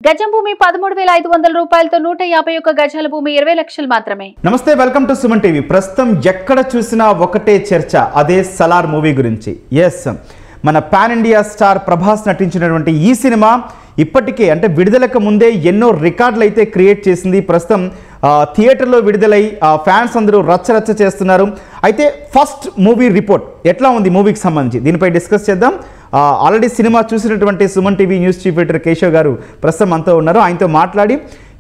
గజం భూమి 13,500 రూపాయలతో 151 గజాల భూమి 20 లక్షలు మాత్రమే. నమస్తే, వెల్కమ్ టు సుమన్ టీవీ. ప్రస్తుతం ఎక్కడ చూసినా ఒకటే చర్చ, అదే సలార్ మూవీ గురించి. ఎస్, మన పాన్ ఇండియా స్టార్ ప్రభాస్ నటించినటువంటి ఈ సినిమా ఇప్పటికే అంటే విడుదలకు ముందే ఎన్నో రికార్డులు అయితే క్రియేట్ చేసింది. ప్రస్తుతం థియేటర్లో విడుదలై ఫ్యాన్స్ అందరూ రచ్చరచ్చ చేస్తున్నారు. అయితే ఫస్ట్ మూవీ రిపోర్ట్ ఎట్లా ఉంది మూవీకి సంబంధించి దీనిపై డిస్కస్ చేద్దాం. ఆల్రెడీ సినిమా చూసినటువంటి Suman TV news chief editor Keshav గారు ప్రస్తుతం అంతా ఉన్నారు. ఆయనతో మాట్లాడి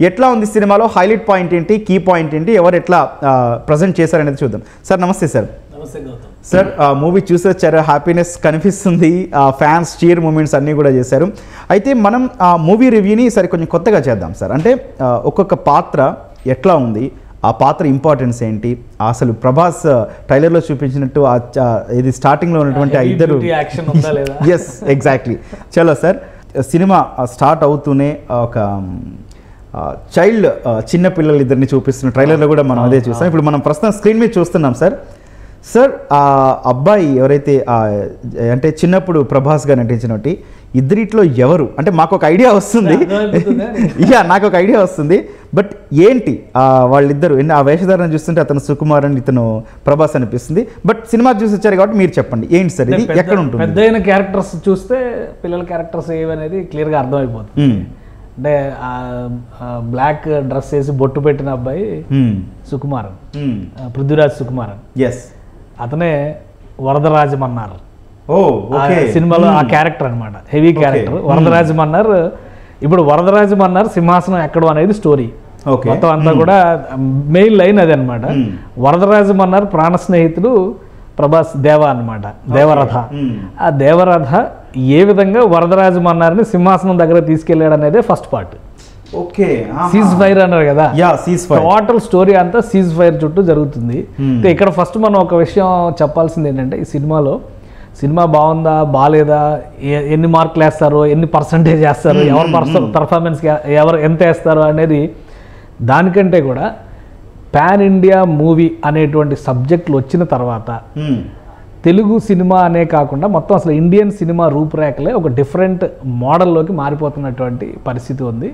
ఎట్లా ఉంది సినిమాలో హైలైట్ పాయింట్ ఏంటి, కీ పాయింట్ ఏంటి, ఎవరు ఎట్లా ప్రజెంట్ చేశారనేది చూద్దాం. సార్ నమస్తే సార్. సార్, మూవీ చూసి వచ్చారు, హ్యాపీనెస్ కనిపిస్తుంది, ఫ్యాన్స్ చీర్ మూమెంట్స్ అన్నీ కూడా చేశారు. అయితే మనం ఆ మూవీ రివ్యూని సరే కొంచెం కొత్తగా చేద్దాం సార్. అంటే ఒక్కొక్క పాత్ర ఎట్లా ఉంది, ఆ పాత్ర ఇంపార్టెన్స్ ఏంటి, అసలు ప్రభాస్ ట్రైలర్లో చూపించినట్టు ఇది స్టార్టింగ్లో ఉన్నటువంటి ఆ ఇద్దరు. Yes, exactly. చలో సార్, సినిమా స్టార్ట్ అవుతూనే ఒక చైల్డ్ చిన్న పిల్లలు ఇద్దరిని చూపిస్తున్న ట్రైలర్లో కూడా మనం అదే చూస్తాం. ఇప్పుడు మనం ప్రస్తుతం స్క్రీన్ మీద చూస్తున్నాం సార్. సార్, ఆ అబ్బాయి ఎవరైతే అంటే చిన్నప్పుడు ప్రభాస్గా నటించినట్టు ఇద్దరిట్లో ఎవరు అంటే మాకు ఒక ఐడియా వస్తుంది. నాకు ఒక ఐడియా వస్తుంది, బట్ ఏంటి వాళ్ళిద్దరు ఆ వేషధారణ చూస్తుంటే అతను సుకుమార్ అని ఇతను ప్రభాస్ అనిపిస్తుంది. బట్ సినిమా చూసి వచ్చారు కాబట్టి మీరు చెప్పండి ఏంటి సార్, ఇది ఎక్కడ ఉంటుంది? పెద్దయిన క్యారెక్టర్స్ చూస్తే పిల్లల క్యారెక్టర్స్ ఏవనేది క్లియర్గా అర్థమైపోతుంది. అంటే బ్లాక్ డ్రెస్ వేసి బొట్టు పెట్టిన అబ్బాయి సుకుమారన్, పృథ్వీరాజ్ సుకుమారన్. ఎస్, అతనే వరదరాజమన్నారు సినిమాలో ఆ క్యారెక్టర్ అనమాట, హెవీ క్యారెక్టర్ వరదరాజమన్నారు. ఇప్పుడు వరదరాజమన్నారు సింహాసనం ఎక్కడం అనేది స్టోరీ మొత్తం అంతా కూడా మెయిన్ లైన్ అది అనమాట. వరదరాజమన్నారు ప్రాణ స్నేహితుడు ప్రభాస్ దేవా అనమాట, దేవరథ. ఆ దేవరథ ఏ విధంగా వరదరాజమన్నారిని సింహాసనం దగ్గర తీసుకెళ్లాడు అనేది first part. Okay, cease fire అన్నారు కదా, టోటల్ స్టోరీ అంతా సీజ్ ఫైర్ చుట్టూ జరుగుతుంది. ఇక్కడ ఫస్ట్ మనం ఒక విషయం చెప్పాల్సింది ఏంటంటే, ఈ సినిమా బాగుందా బాగాలేదా, ఎన్ని మార్కులు వేస్తారో, ఎన్ని పర్సంటేజ్ వేస్తారు, ఎవరు పర్ఫార్మెన్స్ ఎవరు ఎంత వేస్తారు అనేది దానికంటే కూడా పాన్ ఇండియా మూవీ అనేటువంటి సబ్జెక్టులు వచ్చిన తర్వాత తెలుగు సినిమా అనే కాకుండా మొత్తం అసలు ఇండియన్ సినిమా రూపురేఖలే ఒక డిఫరెంట్ మోడల్లోకి మారిపోతున్నటువంటి పరిస్థితి ఉంది.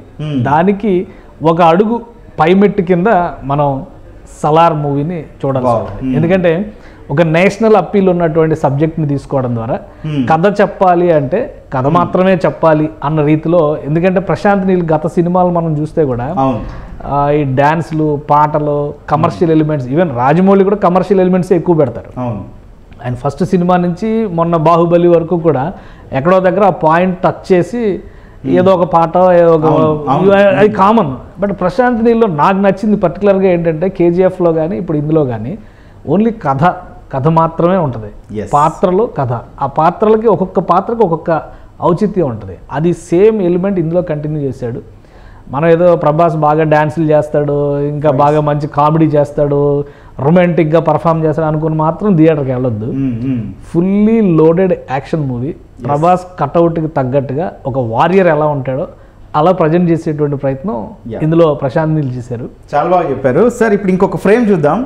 దానికి ఒక అడుగు పైమెట్టు కింద మనం సలార్ మూవీని చూడాల్సి ఉంటుంది. ఎందుకంటే ఒక నేషనల్ అప్పీల్ ఉన్నటువంటి సబ్జెక్ట్ని తీసుకోవడం ద్వారా కథ చెప్పాలి అంటే కథ మాత్రమే చెప్పాలి అన్న రీతిలో. ఎందుకంటే ప్రశాంత్ నీల్ గత సినిమాలు మనం చూస్తే కూడా ఈ డ్యాన్స్లు, పాటలు, కమర్షియల్ ఎలిమెంట్స్, ఈవెన్ రాజమౌళి కూడా కమర్షియల్ ఎలిమెంట్స్ ఎక్కువ పెడతారు. ఆయన ఫస్ట్ సినిమా నుంచి మొన్న బాహుబలి వరకు కూడా ఎక్కడో దగ్గర ఆ పాయింట్ టచ్ చేసి ఏదో ఒక పాట అది కామన్. బట్ ప్రశాంత్ నీల్లో నాకు నచ్చింది పర్టికులర్గా ఏంటంటే కేజీఎఫ్లో కానీ ఇప్పుడు ఇందులో కానీ ఓన్లీ కథ మాత్రమే ఉంటుంది, పాత్రలు కథ. ఆ పాత్రలకి ఒక్కొక్క పాత్రకు ఒక్కొక్క ఔచిత్యం ఉంటుంది. అది సేమ్ ఎలిమెంట్ ఇందులో కంటిన్యూ చేశాడు. మనం ఏదో ప్రభాస్ బాగా డ్యాన్సులు చేస్తాడు, ఇంకా బాగా మంచి కామెడీ చేస్తాడు, రొమాంటిక్గా పర్ఫామ్ చేస్తాడు అనుకుని మాత్రం థియేటర్కి వెళ్ళొద్దు. Fully loaded action movie. Prabhas కట్అవుట్కి తగ్గట్టుగా ఒక వారియర్ ఎలా ఉంటాడో అలా ప్రజెంట్ చేసేటువంటి ప్రయత్నం ఇందులో ప్రశాంత్ నీల్ చేశారు. చాలా బాగా చెప్పారు సార్. ఇప్పుడు ఇంకొక ఫ్రేమ్ చూద్దాం.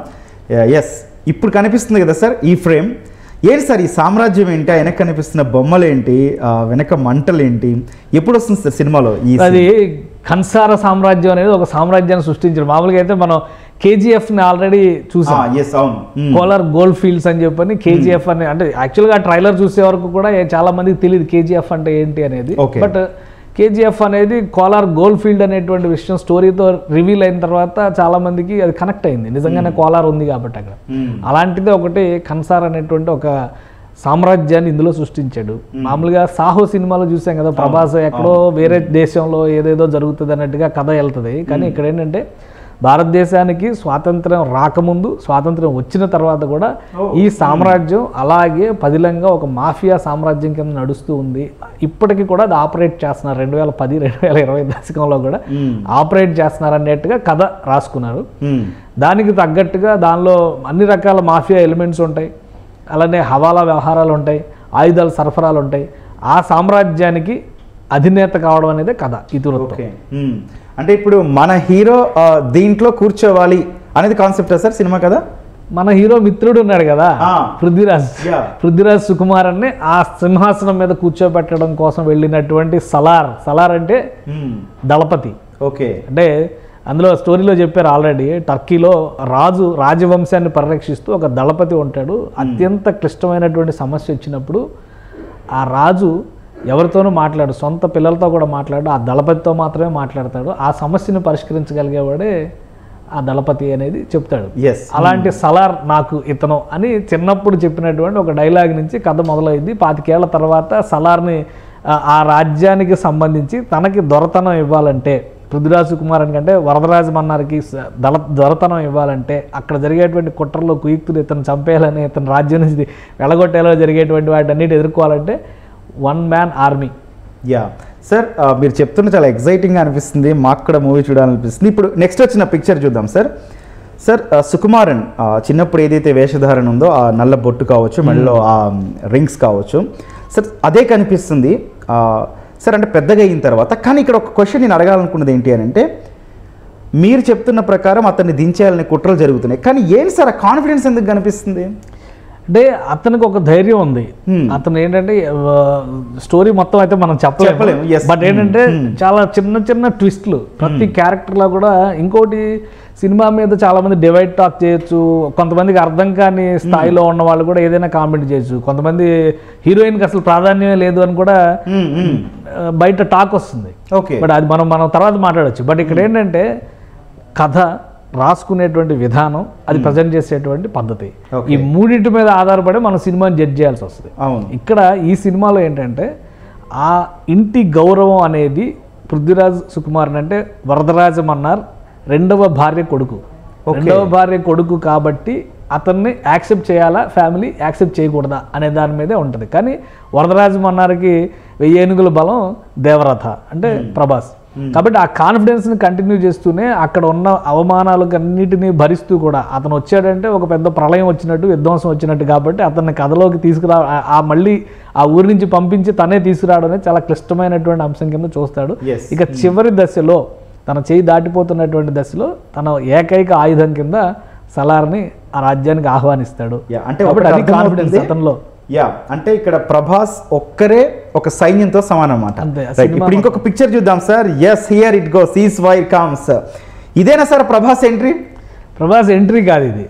ఎస్, ఇప్పుడు కనిపిస్తుంది కదా సార్ ఈ ఫ్రేమ్. ఏంటి సార్ ఈ సామ్రాజ్యం ఏంటి, వెనక కనిపిస్తున్న బొమ్మలు ఏంటి, వెనక మంటలు ఏంటి, ఎప్పుడు వస్తుంది సార్ సినిమాలో? అది కన్సార సామ్రాజ్యం అనేది ఒక సామ్రాజ్యాన్ని సృష్టించారు. మామూలుగా అయితే మనం కేజీఎఫ్ని ఆల్రెడీ చూసాం, కోలార్ గోల్డ్ ఫీల్డ్స్ అని చెప్పని కేజీఎఫ్ అని. అంటే యాక్చువల్గా ట్రైలర్ చూసే వరకు కూడా చాలా మందికి తెలియదు కేజీఎఫ్ అంటే ఏంటి అనేది. బట్ కేజీఎఫ్ అనేది కోలార్ గోల్డ్ ఫీల్డ్ అనేటువంటి విషయం స్టోరీతో రివీల్ అయిన తర్వాత చాలా మందికి అది కనెక్ట్ అయింది. నిజంగానే కోలార్ ఉంది కాబట్టి అక్కడ. అలాంటిదే ఒకటి కన్సార్ అనేటువంటి ఒక సామ్రాజ్యాన్ని ఇందులో సృష్టించాడు. మామూలుగా సాహో సినిమాలో చూసాం కదా, ప్రభాస్ ఎక్కడో వేరే దేశంలో ఏదేదో జరుగుతుంది అన్నట్టుగా కథ వెళ్తుంది. కానీ ఇక్కడ ఏంటంటే భారతదేశానికి స్వాతంత్రం రాకముందు, స్వాతంత్రం వచ్చిన తర్వాత కూడా ఈ సామ్రాజ్యం అలాగే పదిలంగా ఒక మాఫియా సామ్రాజ్యం కింద నడుస్తూ ఉంది. ఇప్పటికీ కూడా అది ఆపరేట్ చేస్తున్నారు. 2010-2020 దశకంలో కూడా ఆపరేట్ చేస్తున్నారు అన్నట్టుగా కథ రాసుకున్నారు. దానికి తగ్గట్టుగా దానిలో అన్ని రకాల మాఫియా ఎలిమెంట్స్ ఉంటాయి, అలానే హవాలా వ్యవహారాలు ఉంటాయి, ఆయుధాల సరఫరాలు ఉంటాయి. ఆ సామ్రాజ్యానికి అధినేత కావడం అనేది కథ ఇతివృత్తం. అంటే ఇప్పుడు మన హీరో దీంట్లో కూర్చోవాలి అనేది కాన్సెప్ట్ సార్ సినిమా కదా? మన హీరో మిత్రుడు ఉన్నాడు కదా పృథ్వీరాజ్ సుకుమారన్ని ఆ సింహాసనం మీద కూర్చోబెట్టడం కోసం వెళ్ళినటువంటి సలార్ అంటే దళపతి. ఓకే, అంటే అందులో స్టోరీలో చెప్పారు ఆల్రెడీ, టర్కీలో రాజవంశాన్ని పరిరక్షిస్తూ ఒక దళపతి ఉంటాడు. అత్యంత క్లిష్టమైనటువంటి సమస్య వచ్చినప్పుడు ఆ రాజు ఎవరితోనూ మాట్లాడు, సొంత పిల్లలతో కూడా మాట్లాడు, ఆ దళపతితో మాత్రమే మాట్లాడతాడు. ఆ సమస్యను పరిష్కరించగలిగేవాడే ఆ దళపతి అనేది చెప్తాడు. అలాంటి సలార్ నాకు ఇతను అని చిన్నప్పుడు చెప్పినటువంటి ఒక డైలాగ్ నుంచి కథ మొదలైంది. 25 ఏళ్ల తర్వాత సలార్ని ఆ రాజ్యానికి సంబంధించి తనకి దొరతనం ఇవ్వాలంటే, పృథ్వీరాజ్ సుకుమారన్ కంటే వరదరాజ మన్నార్కి దొరతనం ఇవ్వాలంటే అక్కడ జరిగేటువంటి కుట్రలో కుయుక్తులు ఇతను చంపేయాలని, ఇతను రాజ్యం నుంచి వెళ్ళగొట్టేలా జరిగేటువంటి వాటన్నిటి ఎదుర్కోవాలంటే వన్ మ్యాన్ ఆర్మీ. సార్ మీరు చెప్తున్న చాలా ఎగ్జైటింగ్గా అనిపిస్తుంది, మాకు కూడా మూవీ చూడాలనిపిస్తుంది. ఇప్పుడు నెక్స్ట్ వచ్చిన పిక్చర్ చూద్దాం సార్. సుకుమారన్ చిన్నప్పుడు ఏదైతే వేషధారణ ఉందో, ఆ నల్ల బొట్టు కావచ్చు, మెడలో ఆ రింగ్స్ కావచ్చు సార్, అదే కనిపిస్తుంది సార్. అంటే పెద్దగా అయిన తర్వాత, కానీ ఇక్కడ ఒక క్వశ్చన్ నేను అడగాలనుకున్నది ఏంటి అని అంటే, మీరు చెప్తున్న ప్రకారం అతన్ని దించేయాలని కుట్రలు జరుగుతున్నాయి, కానీ ఏంటి సార్ ఆ కాన్ఫిడెన్స్ ఎందుకు కనిపిస్తుంది? అంటే అతనికి ఒక ధైర్యం ఉంది. అతను ఏంటంటే స్టోరీ మొత్తం అయితే మనం చెప్పలేము, బట్ ఏంటంటే చాలా చిన్న చిన్న ట్విస్ట్లు ప్రతి క్యారెక్టర్లో కూడా. ఇంకోటి, సినిమా మీద చాలా మంది డివైడ్ టాక్ చేయొచ్చు, కొంతమందికి అర్థం కాని స్థాయిలో ఉన్న వాళ్ళు కూడా ఏదైనా కామెంట్ చేయొచ్చు, కొంతమంది హీరోయిన్కి అసలు ప్రాధాన్యమే లేదు అని కూడా బయట టాక్ వస్తుంది. బట్ అది మనం తర్వాత మాట్లాడచ్చు. బట్ ఇక్కడ ఏంటంటే కథ రాసుకునేటువంటి విధానం, అది ప్రజెంట్ చేసేటువంటి పద్ధతి, ఈ మూడింటి మీద ఆధారపడి మనం సినిమాని జడ్జ్ చేయాల్సి వస్తుంది. ఇక్కడ ఈ సినిమాలో ఏంటంటే ఆ ఇంటి గౌరవం అనేది పృథ్వీరాజ్ సుకుమారన్ అంటే వరదరాజ మన్నార్ రెండవ భార్య కొడుకు కాబట్టి అతన్ని యాక్సెప్ట్ చేయాలా, ఫ్యామిలీ యాక్సెప్ట్ చేయకూడదా అనే దాని మీదే ఉంటుంది. కానీ వరదరాజ మన్నార్కి 1000 ఏనుగుల బలం దేవరథ అంటే ప్రభాస్. కాబట్టి ఆ కాన్ఫిడెన్స్ని కంటిన్యూ చేస్తూనే అక్కడ ఉన్న అవమానాలన్నిటినీ భరిస్తూ కూడా అతను వచ్చాడంటే ఒక పెద్ద ప్రళయం వచ్చినట్టు, విధ్వంసం వచ్చినట్టు, కాబట్టి అతన్ని కథలోకి తీసుకురా, మళ్ళీ ఆ ఊరి నుంచి పంపించి తనే తీసుకురావడం అనేది చాలా క్లిష్టమైనటువంటి అంశం కింద చూస్తాడు. ఇక చివరి దశలో, తన చేయి దాటిపోతున్నటువంటి దశలో తన ఏకైక ఆయుధం కింద సలార్ని ఆ రాజ్యానికి ఆహ్వానిస్తాడు. అంటే అది కాన్ఫిడెన్స్ అతనిలో. అంటే ఇక్కడ ప్రభాస్ ఒక్కరే ఒక సైన్యంతో సమానం అన్నమాట. ఇప్పుడు ఇంకొక పిక్చర్ చూద్దాం sir. Here it goes, ceasefire comes. ఇదేనా sir Prabhas entry? Prabhas entry కాదు ఇది,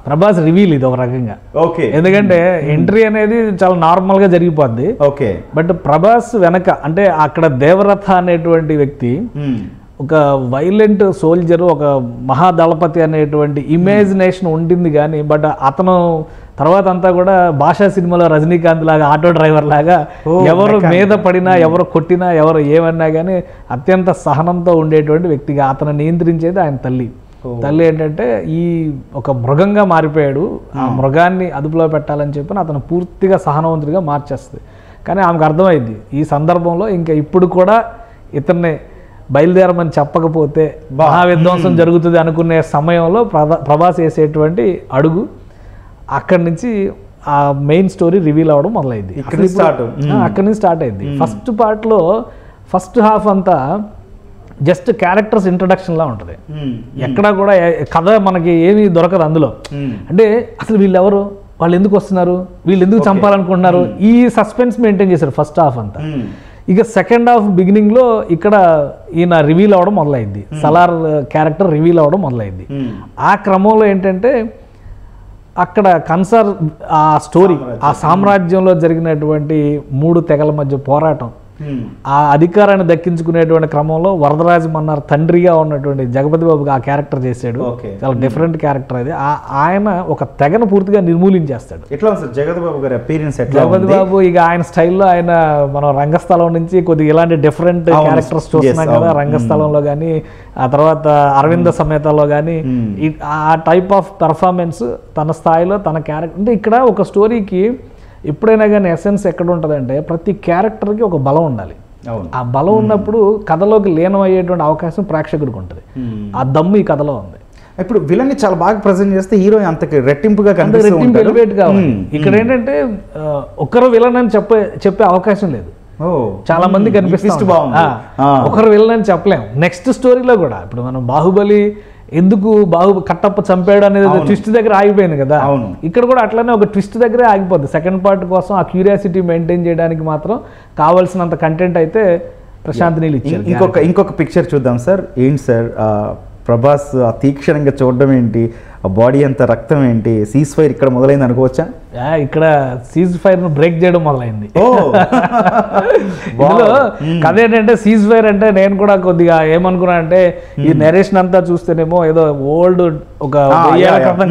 ప్రభాస్ రివీల్ ఇది ఒక రకంగా. ఓకే, ఎందుకంటే ఎంట్రీ అనేది చాలా నార్మల్ గా జరిగిపోద్ది. ఓకే, బట్ ప్రభాస్ వెనక అంటే అక్కడ దేవరథ అనేటువంటి వ్యక్తి ఒక వైలెంట్ సోల్జర్, ఒక మహాదళపతి అనేటువంటి ఇమేజినేషన్ ఉండింది. కానీ బట్ అతను తర్వాత అంతా కూడా భాషా సినిమాలో రజనీకాంత్ లాగా, ఆటో డ్రైవర్ లాగా ఎవరు మీద పడినా, ఎవరు కొట్టినా, ఎవరు ఏమన్నా కానీ అత్యంత సహనంతో ఉండేటువంటి వ్యక్తిగా అతను నియంత్రించేది ఆయన తల్లి. ఏంటంటే ఈ ఒక మృగంగా మారిపోయాడు. ఆ మృగాన్ని అదుపులో పెట్టాలని చెప్పి అతను పూర్తిగా సహనవంతుడిగా మార్చేస్తుంది. కానీ ఆమెకు అర్థమైంది ఈ సందర్భంలో ఇంకా ఇప్పుడు కూడా ఇతన్ని బయలుదేరమని చెప్పకపోతే మహావిధ్వంసం జరుగుతుంది అనుకునే సమయంలో ప్రభాస్ వేసేటువంటి అడుగు అక్కడి నుంచి ఆ మెయిన్ స్టోరీ రివీల్ అవ్వడం మొదలైంది. అక్కడి నుంచి స్టార్ట్ అయింది. ఫస్ట్ పార్ట్లో ఫస్ట్ హాఫ్ అంతా జస్ట్ క్యారెక్టర్స్ ఇంట్రడక్షన్ లా ఉంటుంది. ఎక్కడా కూడా కథ మనకి ఏమీ దొరకదు అందులో. అంటే అసలు వీళ్ళెవరు, వాళ్ళు ఎందుకు వస్తున్నారు, వీళ్ళు ఎందుకు చంపాలనుకుంటున్నారు, ఈ సస్పెన్స్ మెయింటైన్ చేశారు ఫస్ట్ హాఫ్ అంతా. ఇక సెకండ్ హాఫ్ బిగినింగ్లో ఇక్కడ ఈయన రివీల్ అవ్వడం మొదలైంది, సలార్ క్యారెక్టర్ రివీల్ అవ్వడం మొదలైంది. ఆ క్రమంలో ఏంటంటే అక్కడ కన్సర్ ఆ స్టోరీ, ఆ సామ్రాజ్యంలో జరిగినటువంటి 3 తెగల మధ్య పోరాటం, ఆ అధికారాన్ని దక్కించుకునేటువంటి క్రమంలో వరదరాజ మన్నార్ తండ్రిగా ఉన్నటువంటి జగపతి బాబుగా ఆ క్యారెక్టర్ చేశాడు. చాలా డిఫరెంట్ క్యారెక్టర్ అది. ఆయన ఒక తెగను పూర్తిగా నిర్మూలించేస్తాడు. జగపతి బాబు ఇక ఆయన స్టైల్లో ఆయన మనం రంగస్థలం నుంచి కొద్దిగా ఇలాంటి డిఫరెంట్ క్యారెక్టర్స్ చూస్తున్నాం కదా. రంగస్థలంలో కానీ, ఆ తర్వాత అరవింద సమేతలో కానీ ఆ టైప్ ఆఫ్ పెర్ఫార్మెన్స్ తన స్థాయిలో తన క్యారెక్టర్. అంటే ఇక్కడ ఒక స్టోరీకి ఎప్పుడైనా కానీ ఎసెన్స్ ఎక్కడ ఉంటుందంటే ప్రతి క్యారెక్టర్కి ఒక బలం ఉండాలి. ఆ బలం ఉన్నప్పుడు కథలోకి లీనం అయ్యేటువంటి అవకాశం ప్రేక్షకుడికి ఉంటుంది. ఆ దమ్ము ఈ కథలో ఉంది. ఇప్పుడు విలన్ని చాలా బాగా ప్రజెంట్ చేస్తే హీరోయిన్ అంతకి రెట్టింపుగా ఎలివేట్ కావాలి. ఇక్కడ ఏంటంటే ఒకరు విలన్ అని చెప్పే అవకాశం లేదు. చాలా మంది కనిపిస్తుంది ఒకరు విలన్ అని చెప్పలేము. నెక్స్ట్ స్టోరీలో కూడా ఇప్పుడు మనం బాహుబలి ఎందుకు కట్టప్ప చంపాడు అనేది ట్విస్ట్ దగ్గర ఆగిపోయింది కదా. ఇక్కడ కూడా అట్లనే ఒక ట్విస్ట్ దగ్గరే ఆగిపోద్ది. సెకండ్ పార్ట్ కోసం ఆ క్యూరియాసిటీ మెయింటైన్ చేయడానికి మాత్రం కావాల్సినంత కంటెంట్ అయితే ప్రశాంత్ నీల్ ఇచ్చారు. ఇంకొక పిక్చర్ చూద్దాం సార్. ఏంటి సార్ ప్రభాస్ ఆ తీక్షణంగా చూడడం ఏంటి, ఆ బాడీ అంత రక్తం ఏంటి, సీజ్ ఫైర్ ఇక్కడ మొదలైంది అనుకోవచ్చా? ఇక్కడ సీజ్ ఫైర్ ను బ్రేక్ చేయడం మొదలైంది. ఇందులో కథ ఏంటంటే సీజ్ ఫైర్ అంటే నేను కూడా కొద్దిగా ఏమనుకున్నా అంటే ఈ నెరేషన్ అంతా చూస్తేనేమో ఏదో ఓల్డ్ ఒక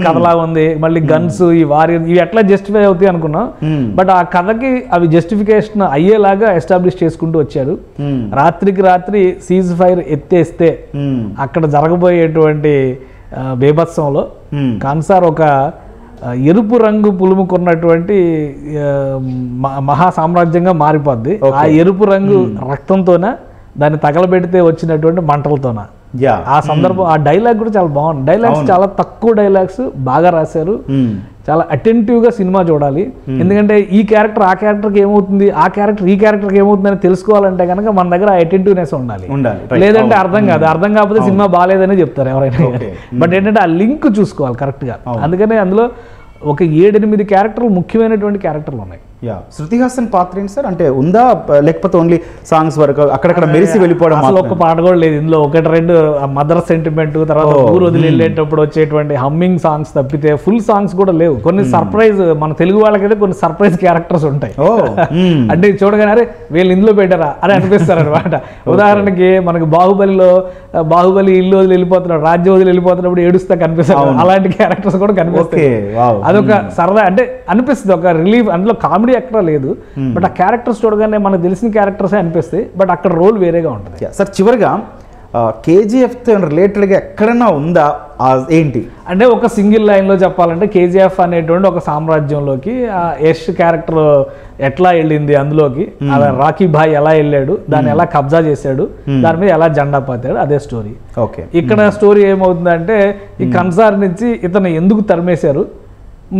కథలా ఉంది, మళ్ళీ గన్స్ ఈ వారియర్ ఇవి ఎట్లా జస్టిఫై అవుతాయి అనుకున్నాం. బట్ ఆ కథకి అవి జస్టిఫికేషన్ అయ్యేలాగా ఎస్టాబ్లిష్ చేసుకుంటూ వచ్చారు. రాత్రికి రాత్రి సీజ్ ఫైర్ ఎత్తేస్తే అక్కడ జరగబోయేటువంటి బేభత్సంలో కాన్సార్ ఒక ఎరుపు రంగు పులుముకున్నటువంటి మహా సామ్రాజ్యంగా మారిపోద్ది. ఆ ఎరుపు రంగు రక్తంతోన దాన్ని తగలబెడితే వచ్చినటువంటి మంటలతోన. ఆ సందర్భం ఆ డైలాగ్ కూడా చాలా బాగుంది. డైలాగ్స్ చాలా తక్కువ డైలాగ్స్ బాగా రాశారు. చాలా అటెంటివ్ గా సినిమా చూడాలి. ఎందుకంటే ఈ క్యారెక్టర్ ఆ క్యారెక్టర్కి ఏమవుతుంది, ఆ క్యారెక్టర్ ఈ క్యారెక్టర్కి ఏమవుతుంది అని తెలుసుకోవాలంటే కనుక మన దగ్గర ఆ అటెంటివ్నెస్ ఉండాలి. లేదంటే అర్థం కాదు. అర్థం కాకపోతే సినిమా బాగాలేదని చెప్తారు ఎవరైనా. బట్ ఏంటంటే ఆ లింక్ చూసుకోవాలి కరెక్ట్ గా. అందుకనే అందులో ఒక 7-8 క్యారెక్టర్లు ముఖ్యమైనటువంటి క్యారెక్టర్లు ఉన్నాయి. శృతి హాసన్ పాత్ర ఏంటి సార్? అంటే ఉందా లేకపోతే ఓన్లీ సాంగ్స్ వరకు అక్కడక్కడ మెరిసి వెళ్ళిపోవడం? అసలు ఒక్క పాట కూడా లేదు ఇందులో. 1-2 మదర్ సెంటిమెంట్, తర్వాత ఊరు వదిలి వెళ్ళేటప్పుడు వచ్చేటువంటి హమ్మింగ్ సాంగ్స్ తప్పితే ఫుల్ సాంగ్స్ కూడా లేవు. కొన్ని సర్ప్రైజ్, మన తెలుగు వాళ్ళకైతే కొన్ని సర్ప్రైజ్ క్యారెక్టర్స్ ఉంటాయి. అంటే చూడగానే అరే వీళ్ళు ఇందులో పెట్టారా అని అనిపిస్తారు అనమాట. ఉదాహరణకి మనకి బాహుబలి ఇల్లు వదిలి వెళ్ళిపోతున్నాడు, రాజ్యం వదిలి వెళ్ళిపోతున్నప్పుడు ఏడుస్తా కనిపిస్తారు. అలాంటి క్యారెక్టర్స్ కూడా కనిపిస్తాయి. అదొక సరదా అంటే అనిపిస్తుంది, ఒక రిలీఫ్. అందులో కామెడీ ఎక్కడ లేదు, బట్ ఆ క్యారెక్టర్స్ చూడగానే మనకు తెలిసిన క్యారెక్టర్స్ అనిపిస్తాయి. బట్ అక్కడ రోల్ వేరేగా ఉంటుంది. సార్ చివరిగా KGF తో రిలేటెడ్గా ఎక్కడన్నా ఉందా ఏంటి అంటే ఒక సింగిల్ లైన్లో చెప్పాలంటే KGF అనేటువంటి ఒక సామ్రాజ్యంలోకి యష్ క్యారెక్టర్ ఎట్లా వెళ్ళింది, అందులోకి రాకీ భాయ్ ఎలా వెళ్ళాడు, దాన్ని ఎలా కబ్జా చేశాడు, దాని మీద ఎలా జెండా పాతాడు, అదే స్టోరీ. ఇక్కడ స్టోరీ ఏమవుతుందంటే ఈ కన్సార్ నుంచి ఇతను ఎందుకు తరిమేశారు,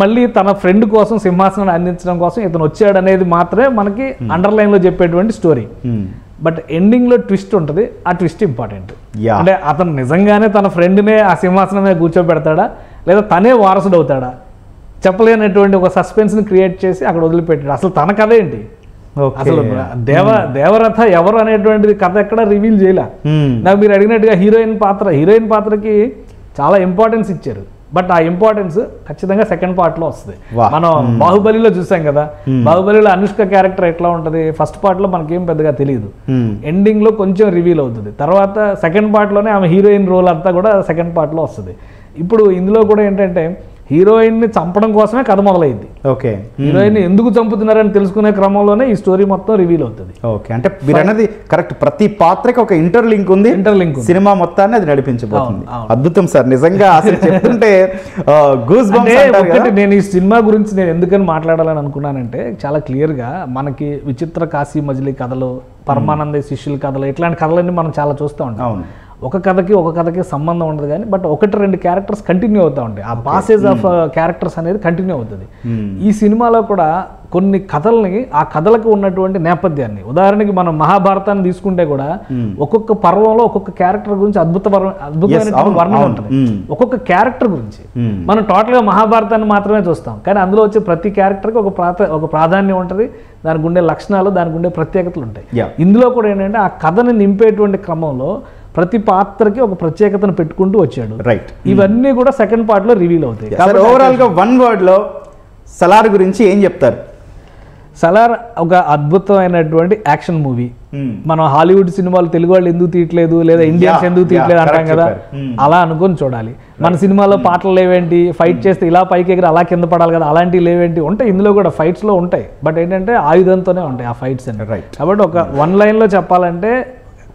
మళ్ళీ తన ఫ్రెండ్ కోసం సింహాసనాన్ని అందించడం కోసం ఇతను వచ్చాడు అనేది మాత్రమే మనకి అండర్లైన్ లో చెప్పేటువంటి స్టోరీ. బట్ ఎండింగ్ లో ట్విస్ట్ ఉంటుంది. ఆ ట్విస్ట్ ఇంపార్టెంట్. అంటే అతను నిజంగానే తన ఫ్రెండ్నే ఆ సింహాసనం మీద కూర్చోబెడతాడా లేదా తనే వారసుడు అవుతాడా చెప్పలేనటువంటి ఒక సస్పెన్స్ ని క్రియేట్ చేసి అక్కడ వదిలిపెట్టాడు. అసలు తన కథ ఏంటి, అసలు దేవరథ ఎవరు అనేటువంటిది కథ ఎక్కడ రివీల్ చేయలే. నాకు మీరు అడిగినట్టుగా హీరోయిన్ పాత్రకి చాలా ఇంపార్టెన్స్ ఇచ్చారు. బట్ ఆ ఇంపార్టెన్స్ ఖచ్చితంగా సెకండ్ పార్ట్ లో వస్తుంది. మనం బాహుబలిలో చూసాం కదా, బాహుబలిలో అనుష్క క్యారెక్టర్ ఎట్లా ఉంటది, ఫస్ట్ పార్ట్ లో మనకేం పెద్దగా తెలియదు, ఎండింగ్ లో కొంచెం రివీల్ అవుతుంది. తర్వాత సెకండ్ పార్ట్ లోనే ఆమె హీరోయిన్ రోల్ అంతా కూడా సెకండ్ పార్ట్ లో వస్తుంది. ఇప్పుడు ఇందులో కూడా ఏంటంటే హీరోయిన్ ని చంపడం కోసమే కథ మొదలైంది. హీరోయిన్ ని ఎందుకు చంపుతున్నారని తెలుసుకునే క్రమంలోనే ఈ స్టోరీ మొత్తం రివీల్ అవుతుంది. అంటే మీరు అన్నది కరెక్ట్. ప్రతి పాత్రకి ఒక ఇంటర్లింక్ ఉంది. సినిమా మొత్తాన్ని అది నడిపించబోతుంది. అద్భుతం సార్, నిజంగా అసలు చెప్తుంటే గూస్ బంప్స్. నేను ఈ సినిమా గురించి నేను ఎందుకని మాట్లాడాలని అనుకున్నానంటే చాలా క్లియర్ గా మనకి విచిత్ర కాశీ మజిలీ కథలు, పరమానంద శిష్యుల కథలు, ఇట్లాంటి కథలన్నీ మనం చాలా చూస్తూ ఉంటాం. ఒక కథకి సంబంధం ఉండదు కానీ బట్ 1-2 క్యారెక్టర్స్ కంటిన్యూ అవుతూ ఉంటాయి. ఆ పాసేజ్ ఆఫ్ క్యారెక్టర్స్ అనేది కంటిన్యూ అవుతుంది. ఈ సినిమాలో కూడా కొన్ని కథల్ని, ఆ కథలకు ఉన్నటువంటి నేపథ్యాన్ని, ఉదాహరణకి మనం మహాభారతాన్ని తీసుకుంటే కూడా ఒక్కొక్క పర్వంలో ఒక్కొక్క క్యారెక్టర్ గురించి అద్భుతమైనటువంటి వర్ణన ఉంటుంది. ఒక్కొక్క క్యారెక్టర్ గురించి మనం టోటల్ గా మహాభారతాన్ని మాత్రమే చూస్తాం, కానీ అందులో వచ్చే ప్రతి క్యారెక్టర్కి ఒక ప్రాధాన్యం ఉంటుంది, దానికి ఉండే లక్షణాలు, దానికి ఉండే ప్రత్యేకతలు ఉంటాయి. ఇందులో కూడా ఏంటంటే ఆ కథని నింపేటువంటి క్రమంలో ప్రతి పాత్రకి ఒక ప్రత్యేకతను పెట్టుకుంటూ వచ్చాడు. ఇవన్నీ కూడా సెకండ్ పార్ట్ లో రివీల్ అవుతాయి. ఓవరాల్ గా వన్ వర్డ్ లో సలార్ గురించి ఏం చెప్తారు? సలార్ ఒక అద్భుతమైనటువంటి యాక్షన్ మూవీ. మనం హాలీవుడ్ సినిమాలు తెలుగు వాళ్ళు ఎందుకు తీయట్లేదు, లేదా ఇండియన్స్ ఎందుకు తీయట్లేదు అంటాం కదా, అలా అనుకొని చూడాలి. మన సినిమాలో పాటలు లేవేంటి, ఫైట్ చేస్తే ఇలా పైకి ఎగిరి అలా కింద పడాలి కదా, అలాంటివి లేవేంటి, ఉంటాయి. ఇందులో కూడా ఫైట్స్ లో ఉంటాయి, బట్ ఏంటంటే ఆయుధంతోనే ఉంటాయి ఆ ఫైట్స్ అన్ని. కాబట్టి ఒక వన్ లైన్ లో చెప్పాలంటే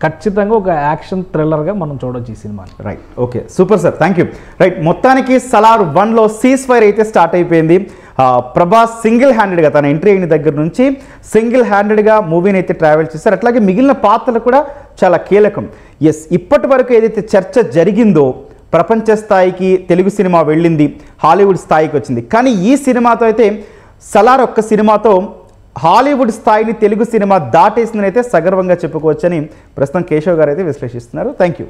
ఖచ్చితంగా ఒక యాక్షన్ థ్రిల్లర్గా మనం చూడొచ్చు ఈ cinema. Okay, super sir, thank you. మొత్తానికి సలార్ 1లో సీజ్ ఫైర్ అయితే స్టార్ట్ అయిపోయింది. ప్రభాస్ సింగిల్ హ్యాండెడ్గా తన ఎంట్రీ అయిన దగ్గర నుంచి సింగిల్ హ్యాండెడ్గా మూవీని అయితే ట్రావెల్ చేశారు. అట్లాగే మిగిలిన పాత్రలు కూడా చాలా కీలకం. ఇప్పటి వరకు ఏదైతే చర్చ జరిగిందో, ప్రపంచ స్థాయికి తెలుగు సినిమా వెళ్ళింది, హాలీవుడ్ స్థాయికి వచ్చింది. కానీ ఈ సినిమాతో అయితే సలార్ ఒక్క సినిమాతో హాలీవుడ్ స్థాయిని తెలుగు సినిమా దాటేసిందని అయితే సగర్వంగా చెప్పుకోవచ్చని ప్రస్తుతం కేశవ్ గారు అయితే విశ్లేషిస్తున్నారు. Thank you.